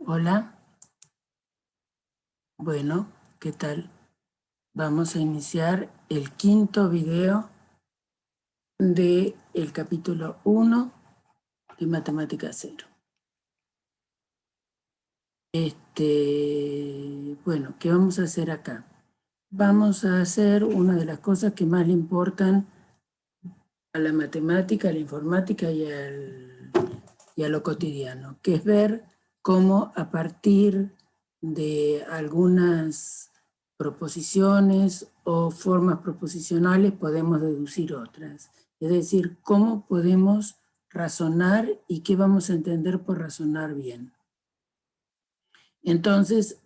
Hola. Bueno, ¿qué tal? Vamos a iniciar el quinto video del capítulo 1 de Matemática Cero. Bueno, ¿qué vamos a hacer acá? Vamos a hacer una de las cosas que más le importan a la matemática, a la informática y a lo cotidiano, que es ver cómo a partir de algunas proposiciones o formas proposicionales podemos deducir otras. Es decir, cómo podemos razonar y qué vamos a entender por razonar bien. Entonces,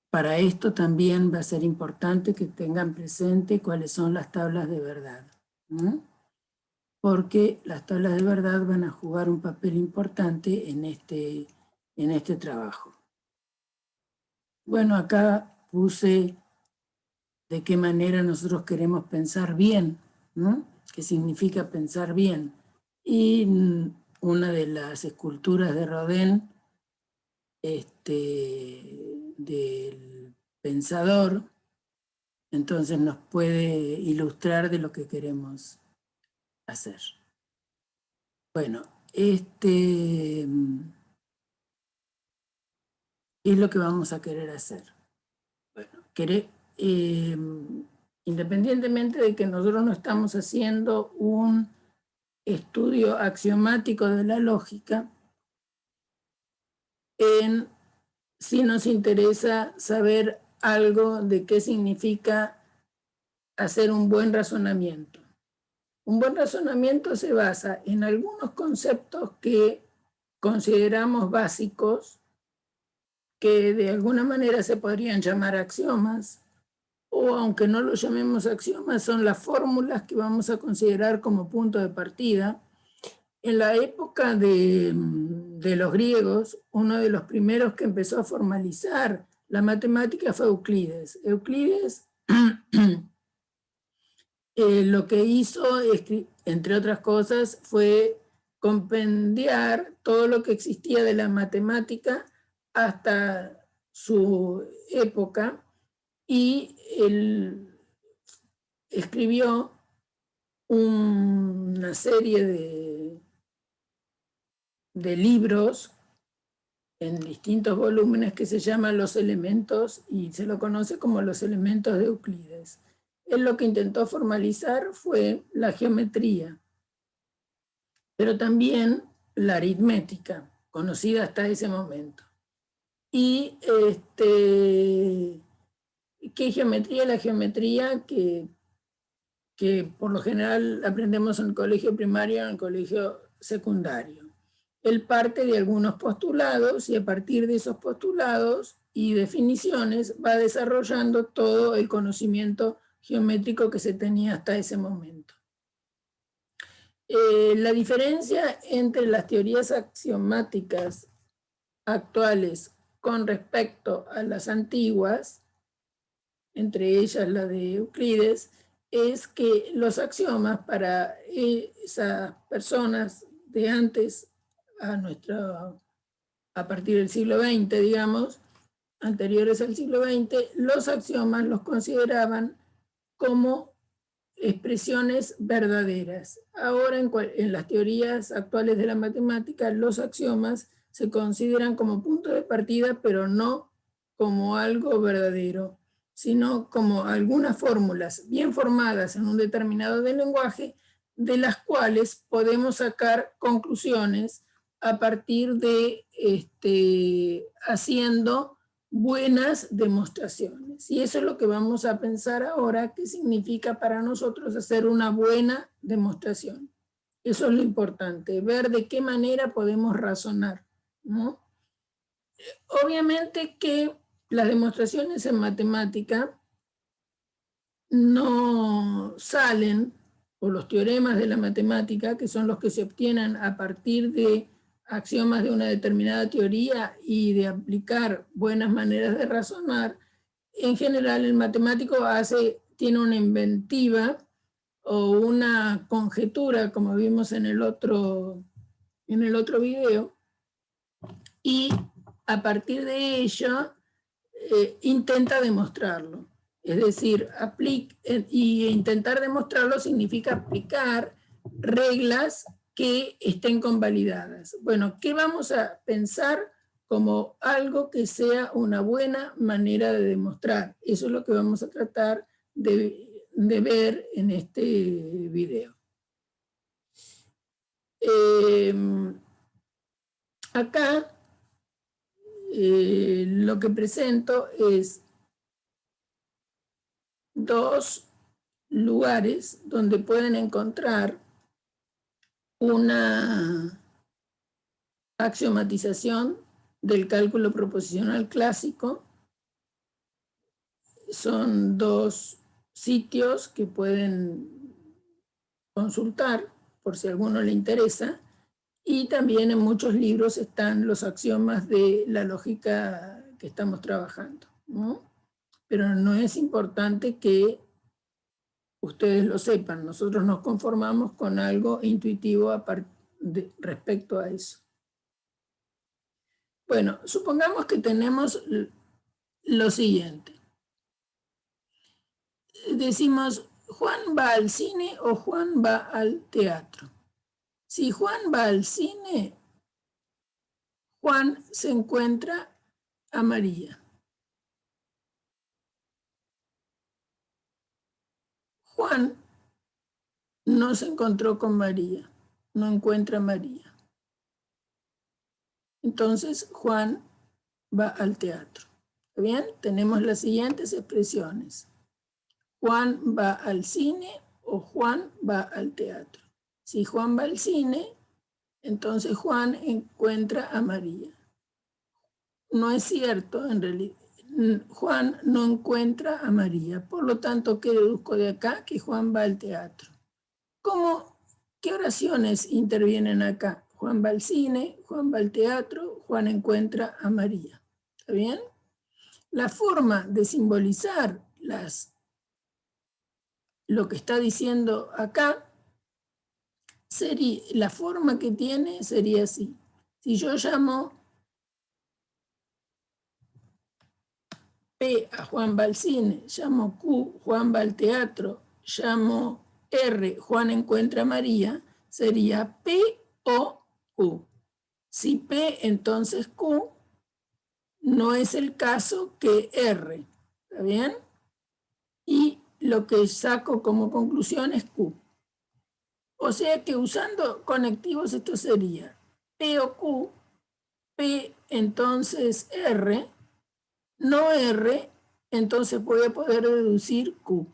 para esto también va a ser importante que tengan presente cuáles son las tablas de verdad. Porque las tablas de verdad van a jugar un papel importante en este trabajo. Bueno, acá puse de qué manera nosotros queremos pensar bien, ¿no? ¿Qué significa pensar bien? Y una de las esculturas de Rodin, del pensador, entonces nos puede ilustrar de lo que queremos hacer. Bueno, ¿qué es lo que vamos a querer hacer? Bueno, independientemente de que nosotros no estamos haciendo un estudio axiomático de la lógica, sí nos interesa saber algo de qué significa hacer un buen razonamiento. Un buen razonamiento se basa en algunos conceptos que consideramos básicos, que de alguna manera se podrían llamar axiomas, o aunque no los llamemos axiomas, son las fórmulas que vamos a considerar como punto de partida. En la época de los griegos, uno de los primeros que empezó a formalizar la matemática fue Euclides. Euclides lo que hizo, entre otras cosas, fue compendiar todo lo que existía de la matemática hasta su época, y él escribió una serie de libros en distintos volúmenes que se llaman Los Elementos, y se lo conoce como los Elementos de Euclides. Él lo que intentó formalizar fue la geometría, pero también la aritmética, conocida hasta ese momento. Y ¿qué geometría? La geometría que por lo general aprendemos en el colegio primario, en el colegio secundario. Él parte de algunos postulados y a partir de esos postulados y definiciones va desarrollando todo el conocimiento geométrico que se tenía hasta ese momento. La diferencia entre las teorías axiomáticas actuales con respecto a las antiguas, entre ellas la de Euclides, es que los axiomas para esas personas de antes a partir del siglo XX, digamos, anteriores al siglo XX, los axiomas los consideraban como expresiones verdaderas. Ahora, en las teorías actuales de la matemática, los axiomas se consideran como punto de partida, pero no como algo verdadero, sino como algunas fórmulas bien formadas en un determinado lenguaje, de las cuales podemos sacar conclusiones a partir de haciendo buenas demostraciones. Y eso es lo que vamos a pensar ahora, qué significa para nosotros hacer una buena demostración. Eso es lo importante, ver de qué manera podemos razonar, ¿no? Obviamente que las demostraciones en matemática no salen, o los teoremas de la matemática, que son los que se obtienen a partir de axiomas de una determinada teoría y de aplicar buenas maneras de razonar. En general, el matemático tiene una inventiva o una conjetura, como vimos en el otro video, y a partir de ello, intenta demostrarlo. Es decir, y intentar demostrarlo significa aplicar reglas que estén convalidadas. Bueno, ¿qué vamos a pensar como algo que sea una buena manera de demostrar? Eso es lo que vamos a tratar de ver en este video. Acá lo que presento es dos lugares donde pueden encontrar una axiomatización del cálculo proposicional clásico. Son dos sitios que pueden consultar por si a alguno le interesa, y también en muchos libros están los axiomas de la lógica que estamos trabajando, ¿no? Pero no es importante que ustedes lo sepan, nosotros nos conformamos con algo intuitivo respecto a eso. Bueno, supongamos que tenemos lo siguiente. Decimos, ¿Juan va al cine o Juan va al teatro? Si Juan va al cine, Juan se encuentra a María. Juan no se encontró con María, no encuentra a María. Entonces, Juan va al teatro. ¿Bien? Tenemos las siguientes expresiones. Juan va al cine o Juan va al teatro. Si Juan va al cine, entonces Juan encuentra a María. No es cierto, en realidad. Juan no encuentra a María. Por lo tanto, ¿qué deduzco de acá? Que Juan va al teatro. ¿Qué oraciones intervienen acá? Juan va al cine, Juan va al teatro, Juan encuentra a María. ¿Está bien? La forma de simbolizar lo que está diciendo acá, la forma que tiene sería así. Si yo llamo P a Juan va al cine, llamo Q, Juan va al teatro, llamo R, Juan encuentra a María, sería P o Q. Si P, entonces Q, no es el caso que R. ¿Está bien? Y lo que saco como conclusión es Q. O sea que usando conectivos esto sería P o Q, P entonces R, no R, entonces voy a poder deducir Q.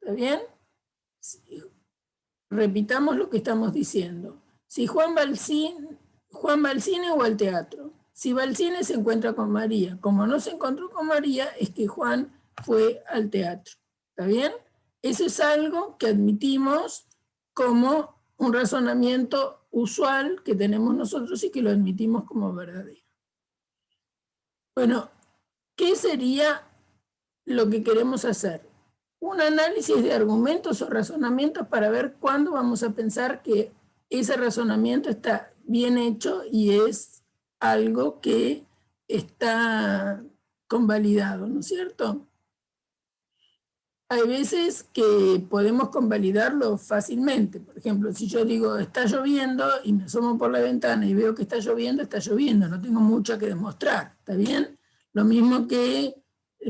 ¿Está bien? Repitamos lo que estamos diciendo. Si Juan va al cine o al teatro. Si va al cine se encuentra con María. Como no se encontró con María, es que Juan fue al teatro. ¿Está bien? Eso es algo que admitimos como un razonamiento usual que tenemos nosotros y que lo admitimos como verdadero. Bueno, ¿qué sería lo que queremos hacer? Un análisis de argumentos o razonamientos para ver cuándo vamos a pensar que ese razonamiento está bien hecho y es algo que está convalidado, ¿no es cierto? Hay veces que podemos convalidarlo fácilmente. Por ejemplo, si yo digo está lloviendo y me asomo por la ventana y veo que está lloviendo, no tengo mucho que demostrar, ¿está bien? Lo mismo que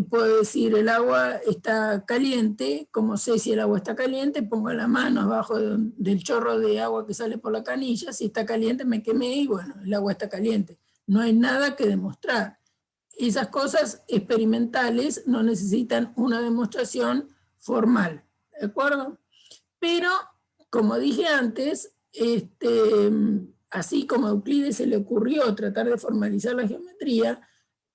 puedo decir el agua está caliente, como sé si el agua está caliente, pongo la mano abajo del chorro de agua que sale por la canilla, si está caliente me quemé y bueno, el agua está caliente. No hay nada que demostrar. Esas cosas experimentales no necesitan una demostración formal, ¿de acuerdo? Pero, como dije antes, así como a Euclides se le ocurrió tratar de formalizar la geometría,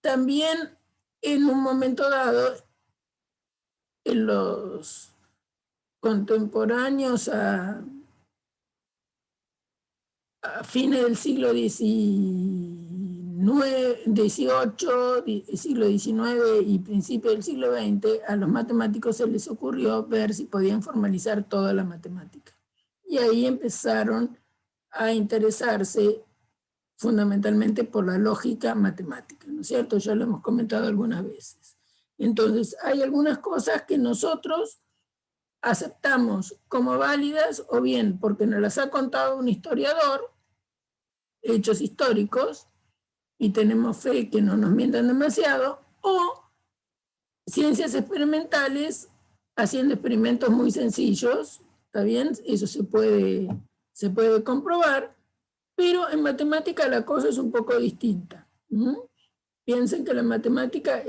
también en un momento dado, en los contemporáneos a fines del siglo siglo XIX y principios del siglo XX, a los matemáticos se les ocurrió ver si podían formalizar toda la matemática. Y ahí empezaron a interesarse fundamentalmente por la lógica matemática, ¿no es cierto? Ya lo hemos comentado algunas veces. Entonces, hay algunas cosas que nosotros aceptamos como válidas, o bien porque nos las ha contado un historiador, hechos históricos, y tenemos fe que no nos mientan demasiado, o ciencias experimentales, haciendo experimentos muy sencillos, ¿está bien? Eso se puede comprobar, pero en matemática la cosa es un poco distinta. Piensen que la matemática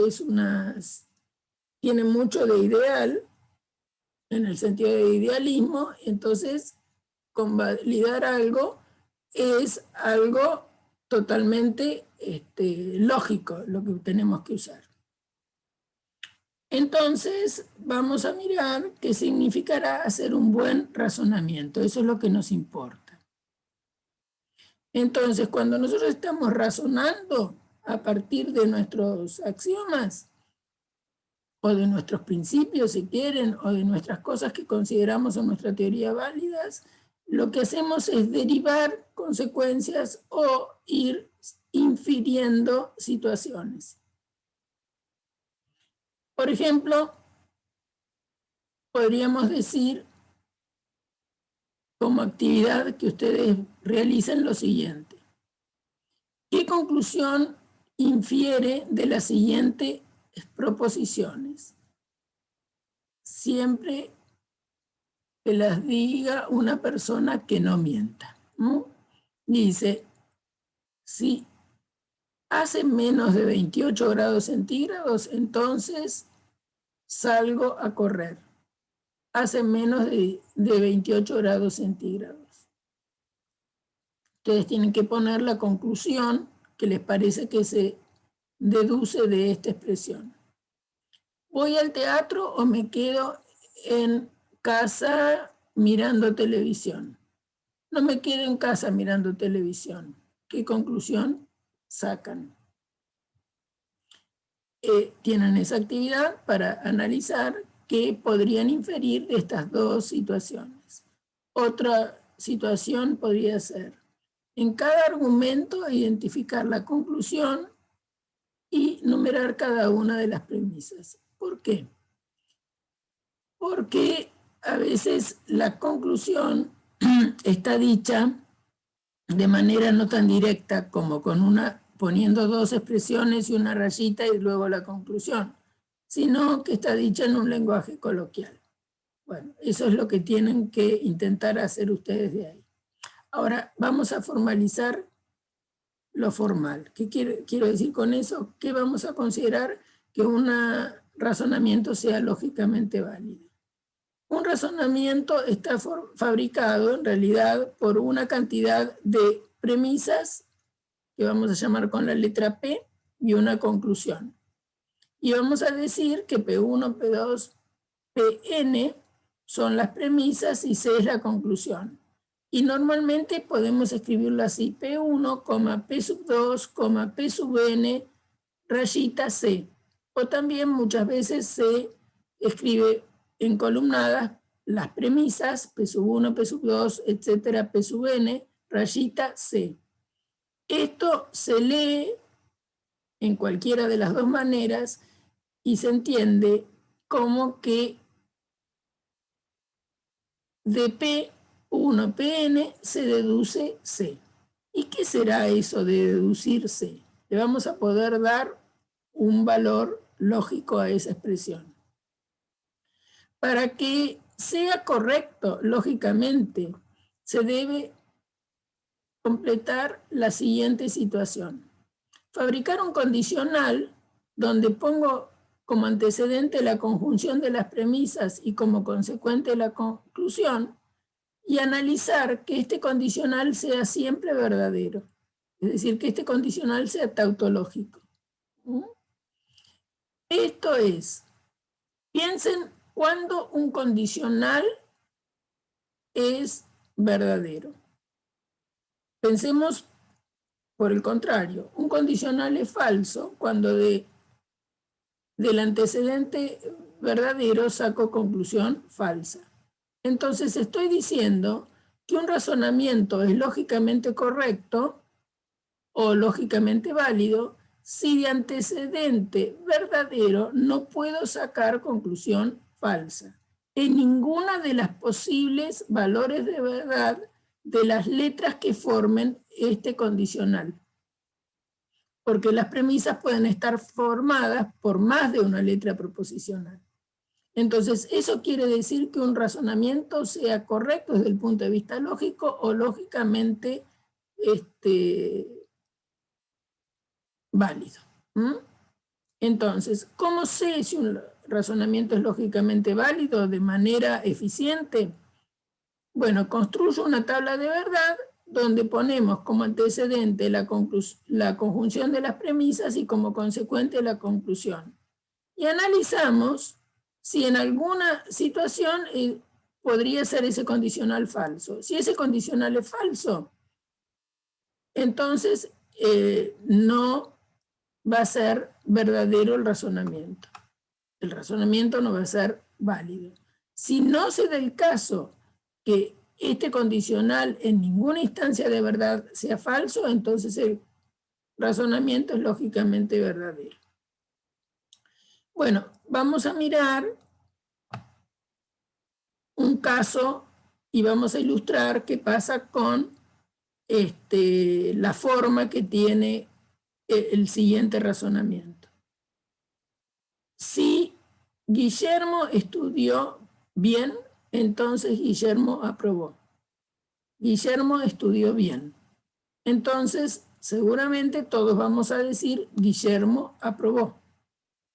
tiene mucho de ideal, en el sentido de idealismo, entonces convalidar algo es algo totalmente lógico, lo que tenemos que usar. Entonces vamos a mirar qué significará hacer un buen razonamiento, eso es lo que nos importa. Entonces, cuando nosotros estamos razonando a partir de nuestros axiomas, o de nuestros principios, si quieren, o de nuestras cosas que consideramos en nuestra teoría válidas, lo que hacemos es derivar consecuencias o ir infiriendo situaciones. Por ejemplo, podríamos decir como actividad que ustedes realicen lo siguiente. ¿Qué conclusión infiere de las siguientes proposiciones? Siempre que las diga una persona que no mienta. Dice, si hace menos de 28 grados centígrados, entonces salgo a correr. Hace menos de 28 grados centígrados. Ustedes tienen que poner la conclusión que les parece que se deduce de esta expresión. ¿Voy al teatro o me quedo en casa mirando televisión? No me quedo en casa mirando televisión. ¿Qué conclusión sacan? Tienen esa actividad para analizar qué podrían inferir de estas dos situaciones. Otra situación podría ser, en cada argumento, identificar la conclusión y numerar cada una de las premisas. ¿Por qué? Porque a veces la conclusión está dicha de manera no tan directa como poniendo dos expresiones y una rayita y luego la conclusión, sino que está dicha en un lenguaje coloquial. Bueno, eso es lo que tienen que intentar hacer ustedes de ahí. Ahora vamos a formalizar lo formal. ¿Qué quiero decir con eso? ¿Qué vamos a considerar que un razonamiento sea lógicamente válido? Un razonamiento está fabricado en realidad por una cantidad de premisas que vamos a llamar con la letra P y una conclusión. Y vamos a decir que P1, P2, Pn son las premisas y C es la conclusión. Y normalmente podemos escribirlo así, P1, P sub 2, P sub n, rayita C. O también muchas veces se escribe en columnadas las premisas, P sub 1, P sub 2, etcétera, P sub n, rayita C. Esto se lee en cualquiera de las dos maneras y se entiende como que de P1, Pn se deduce C. ¿Y qué será eso de deducir C? Le vamos a poder dar un valor lógico a esa expresión. Para que sea correcto, lógicamente, se debe completar la siguiente situación. Fabricar un condicional donde pongo como antecedente la conjunción de las premisas y como consecuente la conclusión, y analizar que este condicional sea siempre verdadero. Es decir, que este condicional sea tautológico. Esto es, piensen cuando un condicional es verdadero. Pensemos por el contrario, un condicional es falso cuando del antecedente verdadero saco conclusión falsa. Entonces estoy diciendo que un razonamiento es lógicamente correcto o lógicamente válido, si de antecedente verdadero no puedo sacar conclusión falsa en ninguna de las posibles valores de verdad de las letras que formen este condicional. Porque las premisas pueden estar formadas por más de una letra proposicional. Entonces, eso quiere decir que un razonamiento sea correcto desde el punto de vista lógico o lógicamente válido. Entonces, ¿cómo sé si un razonamiento es lógicamente válido de manera eficiente? Bueno, construyo una tabla de verdad donde ponemos como antecedente la conjunción de las premisas y como consecuente la conclusión. Y analizamos si en alguna situación podría ser ese condicional falso. Si ese condicional es falso, entonces no va a ser verdadero el razonamiento. El razonamiento no va a ser válido. Si no se da el caso que este condicional en ninguna instancia de verdad sea falso, entonces el razonamiento es lógicamente verdadero. Bueno, vamos a mirar un caso y vamos a ilustrar qué pasa con la forma que tiene el siguiente razonamiento. Si Guillermo estudió bien, entonces Guillermo aprobó. Guillermo estudió bien. Entonces, seguramente todos vamos a decir Guillermo aprobó.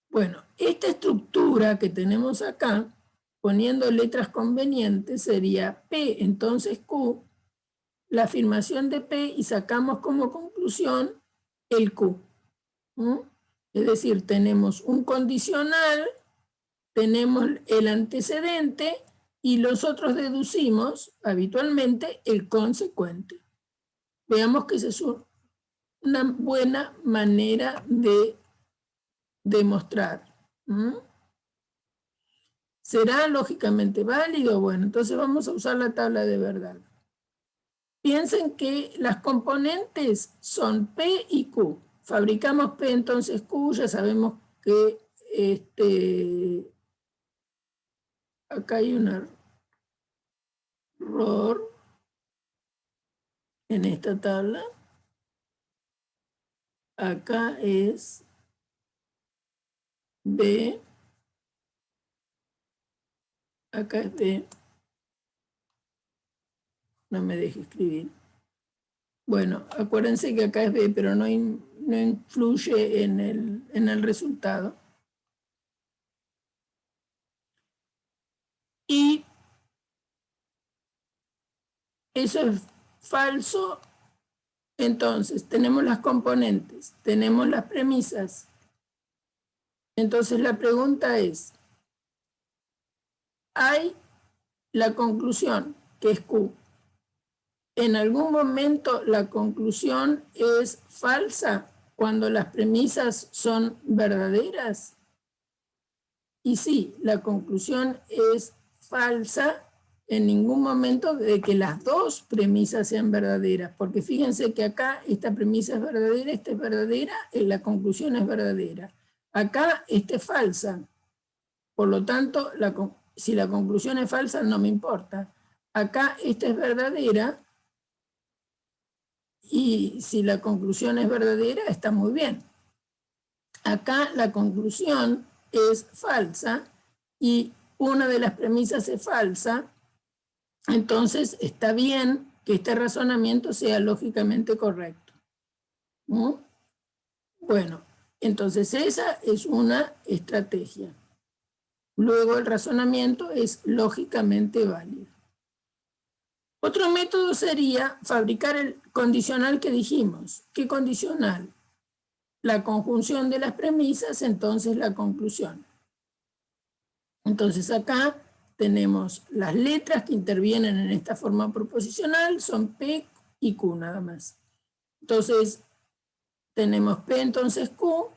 Bueno, esta estructura que tenemos acá, poniendo letras convenientes, sería P, entonces Q, la afirmación de P y sacamos como conclusión el Q. Es decir, tenemos un condicional, tenemos el antecedente y nosotros deducimos habitualmente el consecuente. Veamos que esa es una buena manera de demostrar. ¿Será lógicamente válido? Bueno, entonces vamos a usar la tabla de verdad. Piensen que las componentes son P y Q. Fabricamos P, entonces Q, ya sabemos que acá hay un error en esta tabla. Acá es B, acá es B. No me deje escribir. Bueno, acuérdense que acá es B, pero no influye en el resultado. Y eso es falso. Entonces, tenemos las componentes, tenemos las premisas. Entonces, la pregunta es, hay la conclusión, que es Q. En algún momento la conclusión es falsa cuando las premisas son verdaderas. Y sí, la conclusión es falsa en ningún momento de que las dos premisas sean verdaderas, porque fíjense que acá esta premisa es verdadera, esta es verdadera, y la conclusión es verdadera. Acá esta es falsa. Por lo tanto, si la conclusión es falsa, no me importa. Acá esta es verdadera, y si la conclusión es verdadera, está muy bien. Acá la conclusión es falsa y una de las premisas es falsa, entonces está bien que este razonamiento sea lógicamente correcto. Bueno, entonces esa es una estrategia. Luego el razonamiento es lógicamente válido. Otro método sería fabricar el condicional que dijimos. ¿Qué condicional? La conjunción de las premisas, entonces la conclusión. Entonces acá tenemos las letras que intervienen en esta forma proposicional, son P y Q nada más. Entonces tenemos P entonces Q,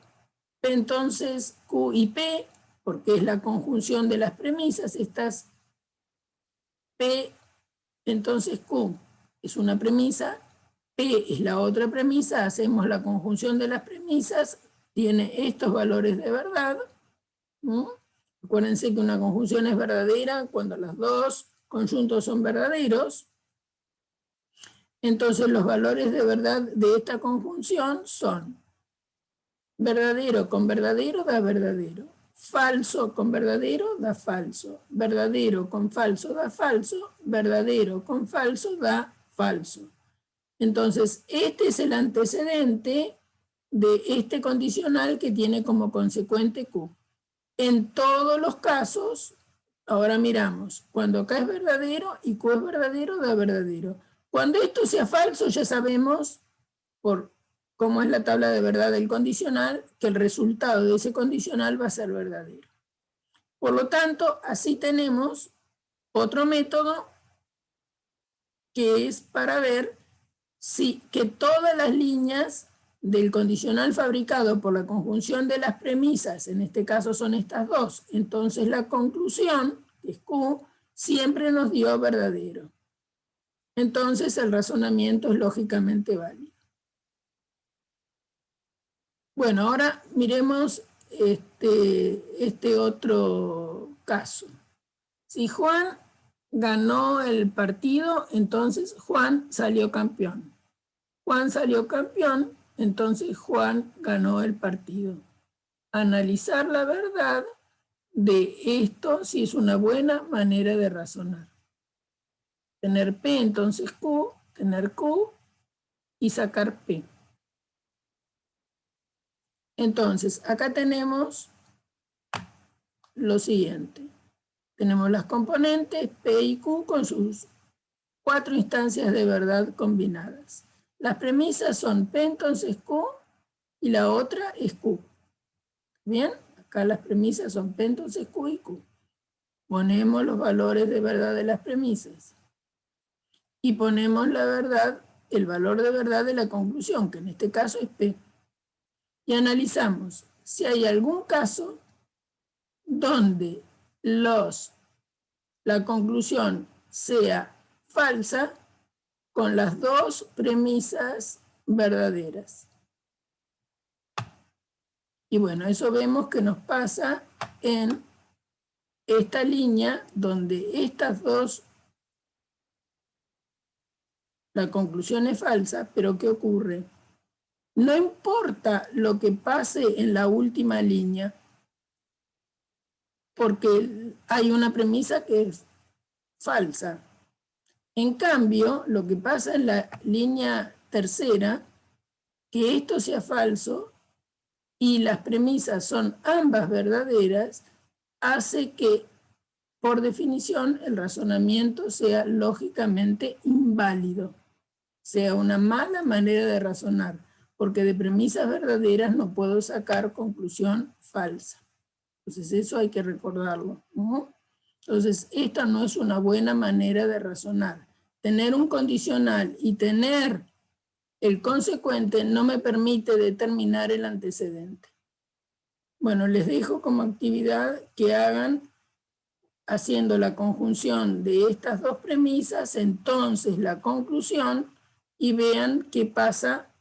P entonces Q y P, porque es la conjunción de las premisas. Estas P entonces Q es una premisa, P es la otra premisa, hacemos la conjunción de las premisas, tiene estos valores de verdad. Acuérdense que una conjunción es verdadera cuando los dos conjuntos son verdaderos. Entonces los valores de verdad de esta conjunción son verdadero con verdadero da verdadero, falso con verdadero da falso, verdadero con falso da falso, verdadero con falso da falso. Entonces este es el antecedente de este condicional que tiene como consecuente Q. En todos los casos, ahora miramos, cuando K es verdadero y Q es verdadero, da verdadero. Cuando esto sea falso, ya sabemos, por cómo es la tabla de verdad del condicional, que el resultado de ese condicional va a ser verdadero. Por lo tanto, así tenemos otro método que es para ver si que todas las líneas del condicional fabricado por la conjunción de las premisas, en este caso son estas dos, entonces la conclusión, que es Q, siempre nos dio verdadero. Entonces el razonamiento es lógicamente válido. Bueno, ahora miremos este otro caso. Si Juan ganó el partido, entonces Juan salió campeón. Juan salió campeón, entonces Juan ganó el partido. Analizar la verdad de esto si es una buena manera de razonar. Tener P, entonces Q, tener Q y sacar P. Entonces, acá tenemos lo siguiente. Tenemos las componentes P y Q con sus 4 instancias de verdad combinadas. Las premisas son P, entonces Q, y la otra es Q. Bien, acá las premisas son P, entonces Q y Q. Ponemos los valores de verdad de las premisas. Y ponemos la verdad, el valor de verdad de la conclusión, que en este caso es P. Y analizamos si hay algún caso donde la conclusión sea falsa con las dos premisas verdaderas. Y bueno, eso vemos que nos pasa en esta línea donde estas dos, la conclusión es falsa, pero ¿qué ocurre? No importa lo que pase en la última línea, porque hay una premisa que es falsa. En cambio, lo que pasa en la línea tercera, que esto sea falso y las premisas son ambas verdaderas, hace que, por definición, el razonamiento sea lógicamente inválido, sea una mala manera de razonar, porque de premisas verdaderas no puedo sacar conclusión falsa. Entonces eso hay que recordarlo, ¿no? Entonces esta no es una buena manera de razonar. Tener un condicional y tener el consecuente no me permite determinar el antecedente. Bueno, les dejo como actividad que hagan haciendo la conjunción de estas dos premisas, entonces la conclusión, y vean qué pasa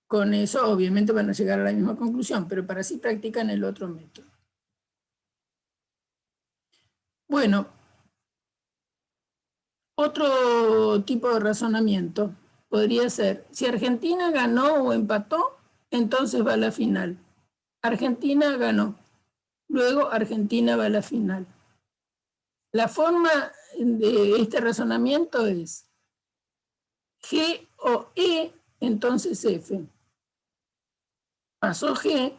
con eso. Obviamente van a llegar a la misma conclusión, pero para así practican el otro método. Bueno, otro tipo de razonamiento podría ser, si Argentina ganó o empató, entonces va a la final. Argentina ganó, luego Argentina va a la final. La forma de este razonamiento es G o E, entonces F. Pasó G,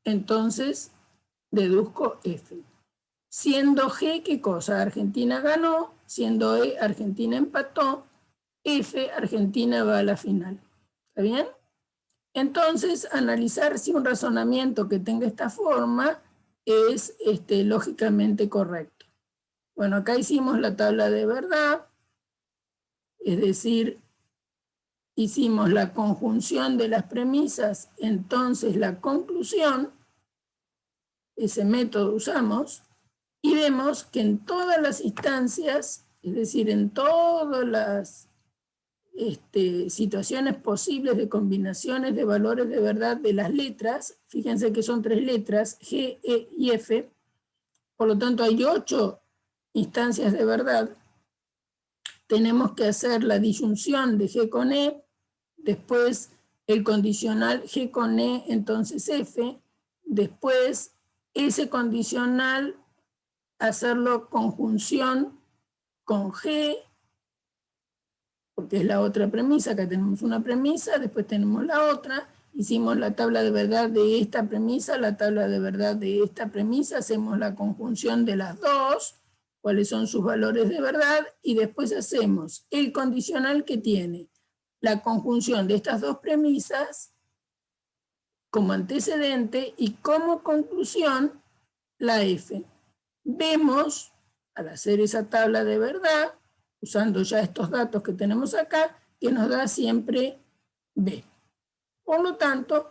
entonces deduzco F. Siendo G, ¿qué cosa? Argentina ganó, siendo E, Argentina empató, F, Argentina va a la final. ¿Está bien? Entonces, analizar si un razonamiento que tenga esta forma es lógicamente correcto. Bueno, acá hicimos la tabla de verdad, es decir, hicimos la conjunción de las premisas, entonces la conclusión, ese método usamos, y vemos que en todas las instancias, es decir, en todas las situaciones posibles de combinaciones de valores de verdad de las letras. Fíjense que son 3 letras, G, E y F. Por lo tanto, hay 8 instancias de verdad. Tenemos que hacer la disyunción de G con E, después el condicional G con E, entonces F, después ese condicional hacerlo conjunción con G, porque es la otra premisa. Acá tenemos una premisa, después tenemos la otra, hicimos la tabla de verdad de esta premisa, la tabla de verdad de esta premisa, hacemos la conjunción de las dos, cuáles son sus valores de verdad, y después hacemos el condicional que tiene la conjunción de estas dos premisas como antecedente y como conclusión la F. Vemos, al hacer esa tabla de verdad, usando ya estos datos que tenemos acá, que nos da siempre B. Por lo tanto,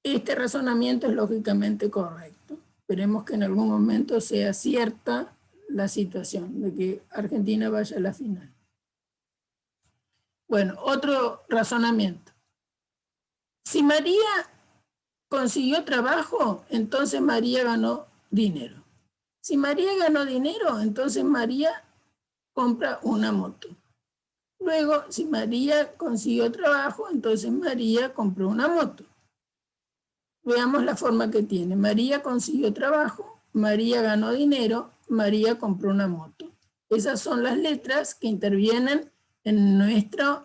este razonamiento es lógicamente correcto. Esperemos que en algún momento sea cierta la situación de que Argentina vaya a la final. Bueno, otro razonamiento. Si María consiguió trabajo, entonces María ganó dinero. Si María ganó dinero, entonces María compra una moto. Luego, si María consiguió trabajo, entonces María compró una moto. Veamos la forma que tiene. María consiguió trabajo, María ganó dinero, María compró una moto. Esas son las letras que intervienen en nuestros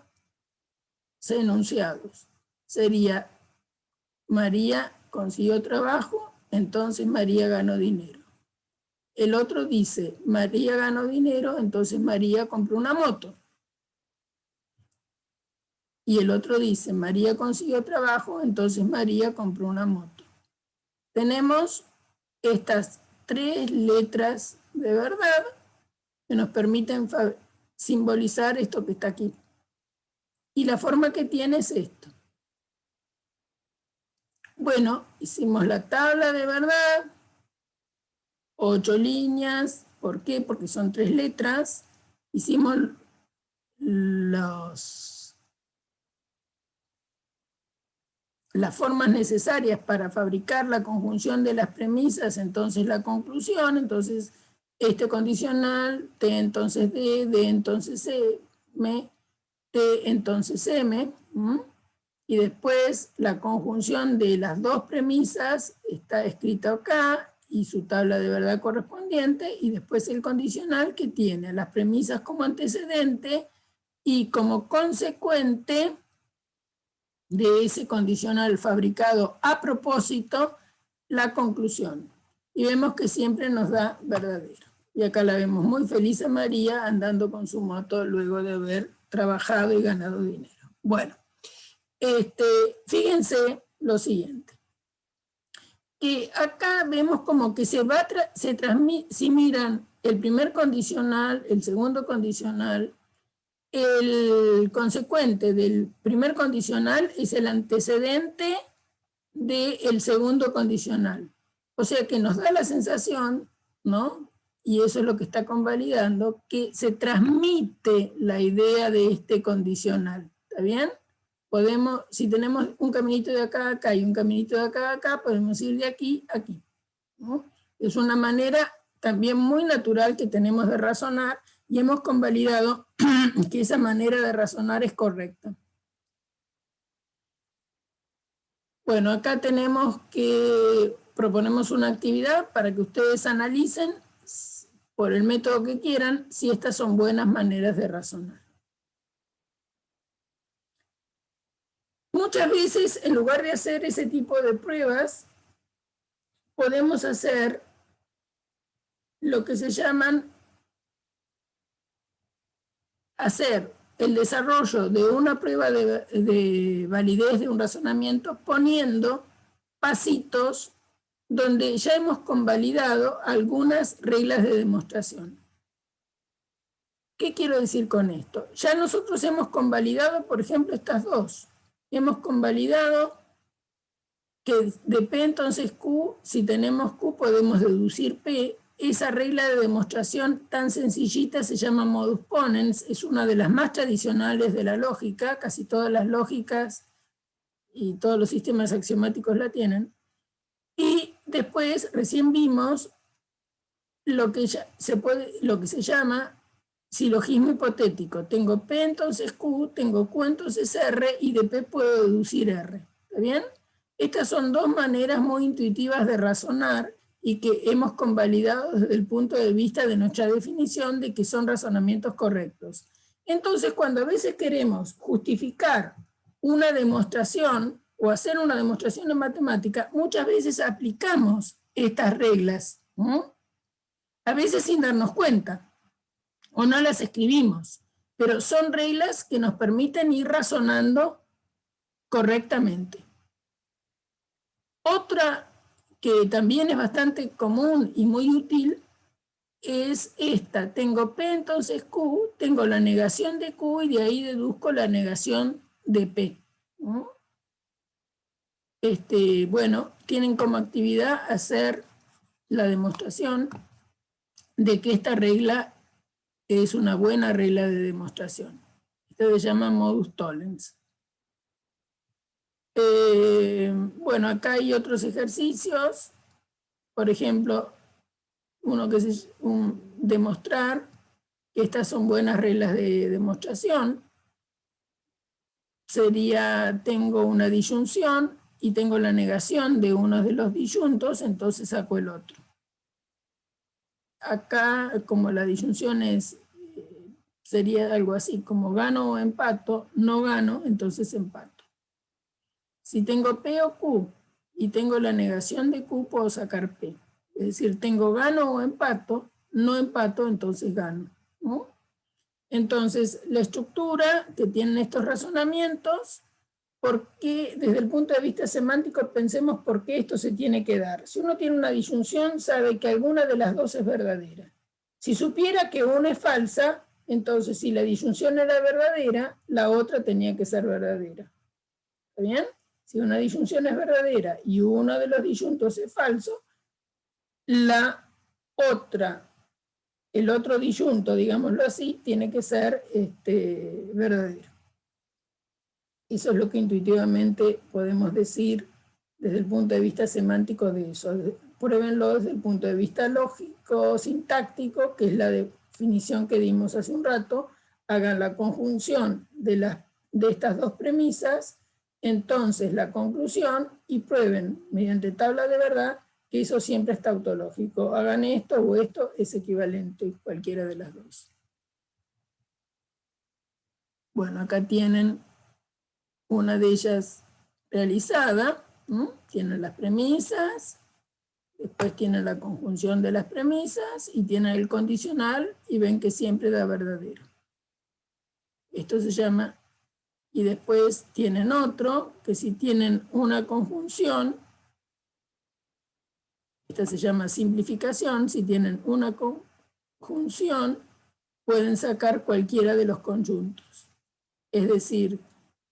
enunciados. Sería María consiguió trabajo, entonces María ganó dinero. El otro dice, María ganó dinero, entonces María compró una moto. Y el otro dice, María consiguió trabajo, entonces María compró una moto. Tenemos estas 3 letras de verdad que nos permiten simbolizar esto que está aquí. Y la forma que tiene es esto. Bueno, hicimos la tabla de verdad, 8 líneas. ¿Por qué? Porque son 3 letras. Hicimos las formas necesarias para fabricar la conjunción de las premisas, entonces la conclusión, entonces este condicional, T entonces D, D entonces M, T entonces M, y después la conjunción de las dos premisas está escrita acá, y su tabla de verdad correspondiente, y después el condicional que tiene las premisas como antecedente y como consecuente de ese condicional fabricado a propósito, la conclusión. Y vemos que siempre nos da verdadero. Y acá la vemos muy feliz a María andando con su moto luego de haber trabajado y ganado dinero. Bueno, fíjense lo siguiente. Que acá vemos como que se transmite, si miran el primer condicional, el segundo condicional, el consecuente del primer condicional es el antecedente del segundo condicional. O sea que nos da la sensación, ¿no? Y eso es lo que está convalidando, que se transmite la idea de este condicional. ¿Está bien? Podemos, si tenemos un caminito de acá a acá y un caminito de acá a acá, podemos ir de aquí a aquí, ¿no? Es una manera también muy natural que tenemos de razonar y hemos convalidado que esa manera de razonar es correcta. Bueno, acá tenemos que proponemos una actividad para que ustedes analicen por el método que quieran si estas son buenas maneras de razonar. Muchas veces, en lugar de hacer ese tipo de pruebas, podemos hacer lo que se llaman hacer el desarrollo de una prueba de validez de un razonamiento poniendo pasitos donde ya hemos convalidado algunas reglas de demostración. ¿Qué quiero decir con esto? Ya nosotros hemos convalidado, por ejemplo, estas dos. Hemos convalidado que de P entonces Q, si tenemos Q podemos deducir P. esa regla de demostración tan sencillita se llama modus ponens, es una de las más tradicionales de la lógica, casi todas las lógicas y todos los sistemas axiomáticos la tienen. Y después recién vimos lo que se llama silogismo hipotético. Tengo P, entonces Q, tengo Q, entonces R, y de P puedo deducir R. ¿Está bien? Estas son dos maneras muy intuitivas de razonar y que hemos convalidado desde el punto de vista de nuestra definición de que son razonamientos correctos. Entonces, cuando a veces queremos justificar una demostración o hacer una demostración en matemática, muchas veces aplicamos estas reglas, ¿no? A veces sin darnos cuenta, o no las escribimos, pero son reglas que nos permiten ir razonando correctamente. Otra que también es bastante común y muy útil es esta. Tengo P, entonces Q, tengo la negación de Q y de ahí deduzco la negación de P, ¿no? Bueno, tienen como actividad hacer la demostración de que esta regla es una buena regla de demostración. Esto se llama modus tollens. Bueno, acá hay otros ejercicios. Por ejemplo, uno que es demostrar que estas son buenas reglas de demostración. Sería, tengo una disyunción y tengo la negación de uno de los disyuntos, entonces saco el otro. Acá, como la disyunción sería algo así, como gano o empato, no gano, entonces empato. Si tengo P o Q y tengo la negación de Q, puedo sacar P. Es decir, tengo gano o empato, no empato, entonces gano, ¿no? Entonces, la estructura que tienen estos razonamientos, porque desde el punto de vista semántico pensemos por qué esto se tiene que dar. Si uno tiene una disyunción, sabe que alguna de las dos es verdadera. Si supiera que una es falsa, entonces si la disyunción era verdadera, la otra tenía que ser verdadera. ¿Está bien? Si una disyunción es verdadera y uno de los disyuntos es falso, el otro disyunto, digámoslo así, tiene que ser verdadero. Eso es lo que intuitivamente podemos decir desde el punto de vista semántico de eso. Pruébenlo desde el punto de vista lógico, sintáctico, que es la definición que dimos hace un rato. Hagan la conjunción de estas dos premisas, entonces la conclusión, y prueben mediante tabla de verdad que eso siempre es tautológico. Hagan esto o esto, es equivalente, cualquiera de las dos. Bueno, acá tienen una de ellas realizada, ¿no? Tienen las premisas, después tienen la conjunción de las premisas y tienen el condicional y ven que siempre da verdadero. Esto se llama, y después tienen otro, que si tienen una conjunción, esta se llama simplificación, si tienen una conjunción, pueden sacar cualquiera de los conjuntos. Es decir,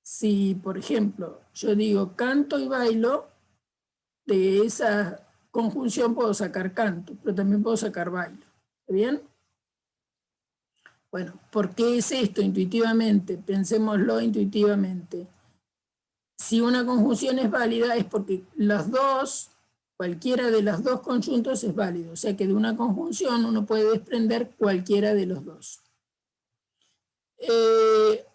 si, por ejemplo, yo digo canto y bailo, de esa conjunción puedo sacar canto, pero también puedo sacar bailo. ¿Está bien? Bueno, ¿por qué es esto intuitivamente? Pensémoslo intuitivamente. Si una conjunción es válida es porque las dos, cualquiera de los dos conjuntos es válido. O sea que de una conjunción uno puede desprender cualquiera de los dos.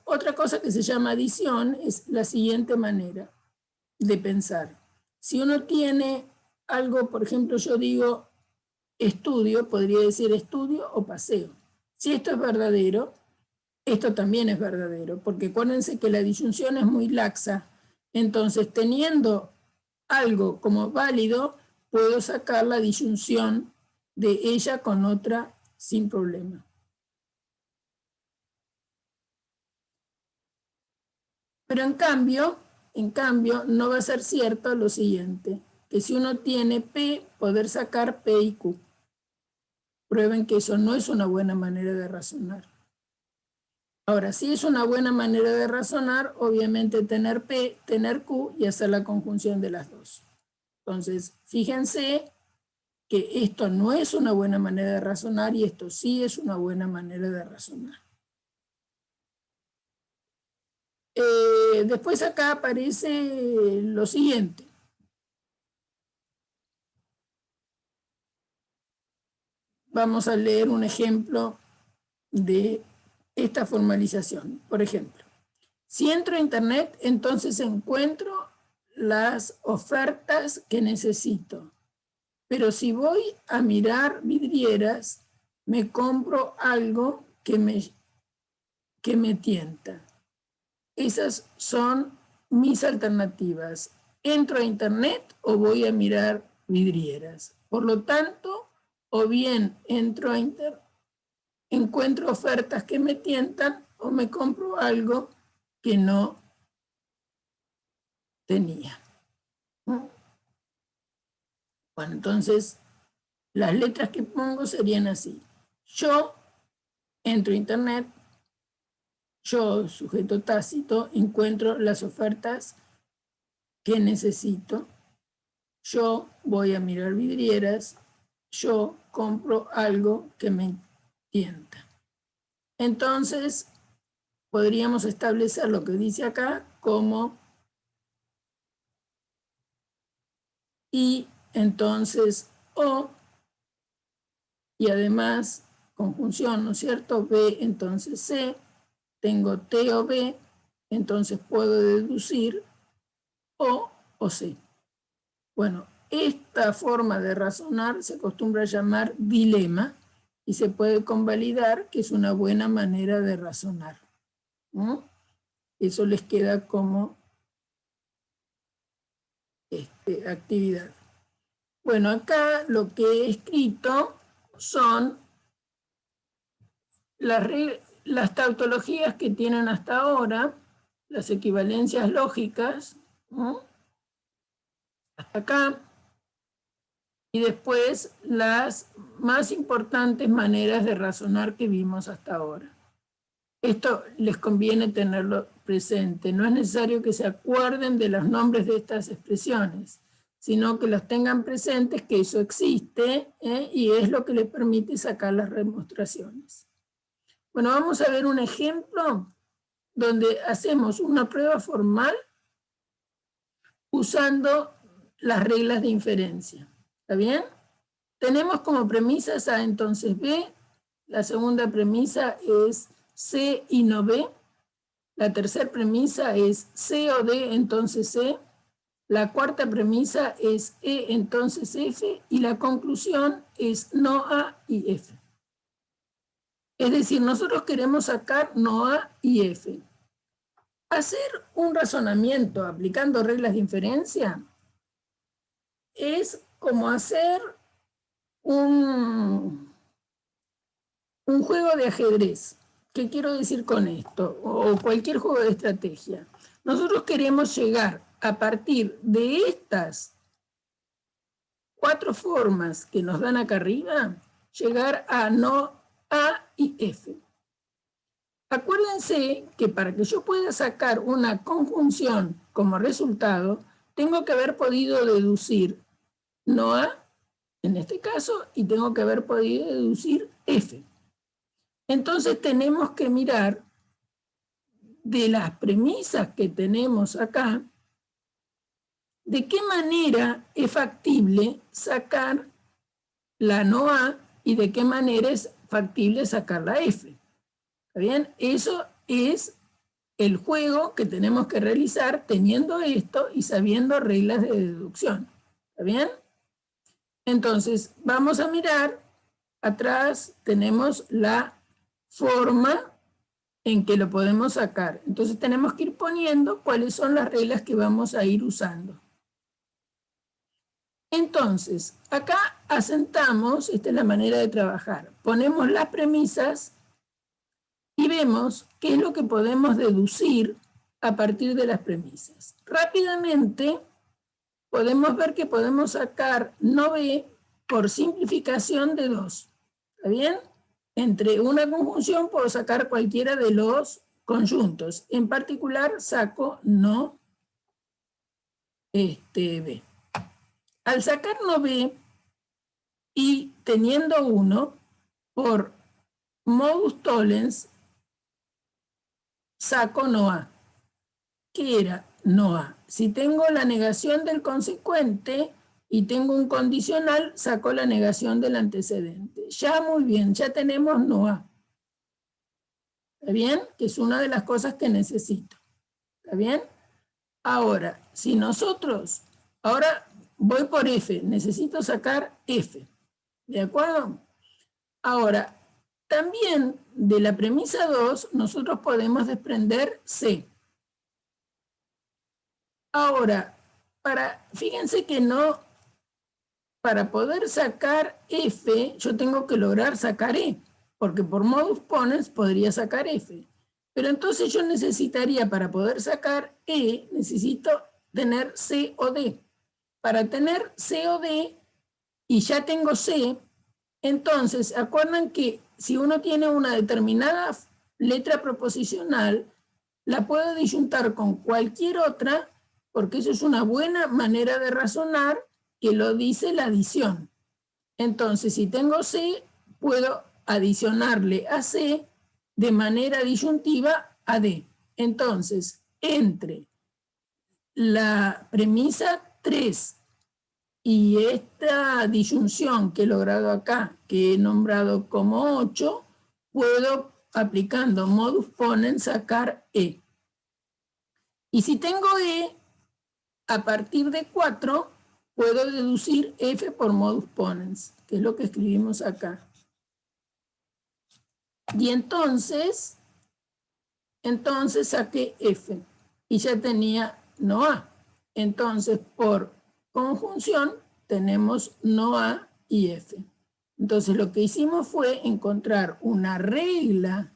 Otra cosa que se llama adición es la siguiente manera de pensar. Si uno tiene algo, por ejemplo, yo digo estudio, podría decir estudio o paseo. Si esto es verdadero, esto también es verdadero, porque acuérdense que la disyunción es muy laxa. Entonces, teniendo algo como válido, puedo sacar la disyunción de ella con otra sin problema. Pero en cambio, no va a ser cierto lo siguiente, que si uno tiene P, poder sacar P y Q. Prueben que eso no es una buena manera de razonar. Ahora, si es una buena manera de razonar, obviamente tener P, tener Q y hacer la conjunción de las dos. Entonces, fíjense que esto no es una buena manera de razonar y esto sí es una buena manera de razonar. Después acá aparece lo siguiente. Vamos a leer un ejemplo de esta formalización. Por ejemplo, si entro a internet, entonces encuentro las ofertas que necesito. Pero si voy a mirar vidrieras, me compro algo que me tienta. Esas son mis alternativas. ¿Entro a internet o voy a mirar vidrieras? Por lo tanto, o bien entro a internet, encuentro ofertas que me tientan o me compro algo que no tenía. Bueno, entonces las letras que pongo serían así. Yo entro a internet, yo, sujeto tácito, encuentro las ofertas que necesito. Yo voy a mirar vidrieras, yo compro algo que me tienta. Entonces, podríamos establecer lo que dice acá como y, entonces o, y además conjunción, ¿no es cierto? B, entonces C, tengo T o B, entonces puedo deducir o C. Bueno, esta forma de razonar se acostumbra a llamar dilema y se puede convalidar que es una buena manera de razonar. ¿No? Eso les queda como actividad. Bueno, acá lo que he escrito son las tautologías que tienen hasta ahora, las equivalencias lógicas, ¿no? Hasta acá, y después las más importantes maneras de razonar que vimos hasta ahora. Esto les conviene tenerlo presente. No es necesario que se acuerden de los nombres de estas expresiones, sino que las tengan presentes, que eso existe, y es lo que les permite sacar las demostraciones. Bueno, vamos a ver un ejemplo donde hacemos una prueba formal usando las reglas de inferencia. ¿Está bien? Tenemos como premisas A, entonces B. La segunda premisa es C y no B. La tercera premisa es C o D, entonces C. La cuarta premisa es E, entonces F. Y la conclusión es no A y F. Es decir, nosotros queremos sacar no A y F. Hacer un razonamiento aplicando reglas de inferencia es como hacer un juego de ajedrez. ¿Qué quiero decir con esto? O cualquier juego de estrategia. Nosotros queremos llegar a partir de estas 4 formas que nos dan acá arriba, llegar a no A y F. Acuérdense que para que yo pueda sacar una conjunción como resultado, tengo que haber podido deducir no A, en este caso, y tengo que haber podido deducir F. Entonces tenemos que mirar de las premisas que tenemos acá, de qué manera es factible sacar la no A y de qué manera es factible sacar la F. ¿Está bien? Eso es el juego que tenemos que realizar teniendo esto y sabiendo reglas de deducción. ¿Está bien? Entonces, vamos a mirar, atrás tenemos la forma en que lo podemos sacar. Entonces tenemos que ir poniendo cuáles son las reglas que vamos a ir usando. Entonces, acá asentamos, esta es la manera de trabajar, ponemos las premisas y vemos qué es lo que podemos deducir a partir de las premisas. Rápidamente podemos ver que podemos sacar no B por simplificación de 2. ¿Está bien? Entre una conjunción puedo sacar cualquiera de los conjuntos. En particular saco no B. Al sacar no B, y teniendo 1, por modus tollens, saco no A. ¿Qué era no A? Si tengo la negación del consecuente y tengo un condicional, saco la negación del antecedente. Ya muy bien, ya tenemos no A. ¿Está bien? Que es una de las cosas que necesito. ¿Está bien? Ahora, si nosotros, ahora voy por F, necesito sacar F. ¿De acuerdo? Ahora, también de la premisa 2, nosotros podemos desprender C. Ahora, fíjense que no, para poder sacar F, yo tengo que lograr sacar E, porque por modus ponens podría sacar F. Pero entonces yo necesitaría, para poder sacar E, necesito tener C o D. Para tener C o D, y ya tengo C, entonces, acuerdan que si uno tiene una determinada letra proposicional, la puedo disyuntar con cualquier otra, porque eso es una buena manera de razonar que lo dice la adición. Entonces, si tengo C, puedo adicionarle a C de manera disyuntiva a D. Entonces, entre la premisa 3 y esta disyunción que he logrado acá, que he nombrado como 8, puedo, aplicando modus ponens, sacar E. Y si tengo E, a partir de 4, puedo deducir F por modus ponens, que es lo que escribimos acá. Y entonces saqué F. Y ya tenía no A. Entonces, por conjunción, tenemos no A y F. Entonces, lo que hicimos fue encontrar una regla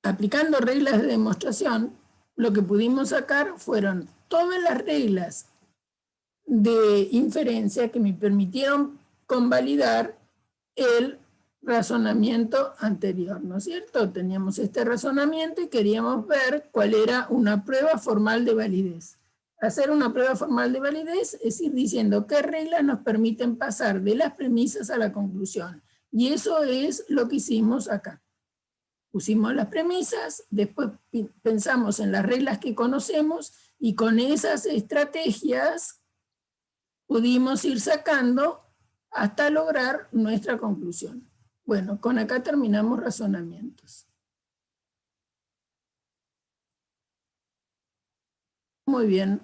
aplicando reglas de demostración, lo que pudimos sacar fueron todas las reglas de inferencia que me permitieron convalidar el razonamiento anterior, ¿no es cierto? Teníamos este razonamiento y queríamos ver cuál era una prueba formal de validez. Hacer una prueba formal de validez es ir diciendo qué reglas nos permiten pasar de las premisas a la conclusión. Y eso es lo que hicimos acá. Pusimos las premisas, después pensamos en las reglas que conocemos y con esas estrategias pudimos ir sacando hasta lograr nuestra conclusión. Bueno, con acá terminamos razonamientos. Muy bien.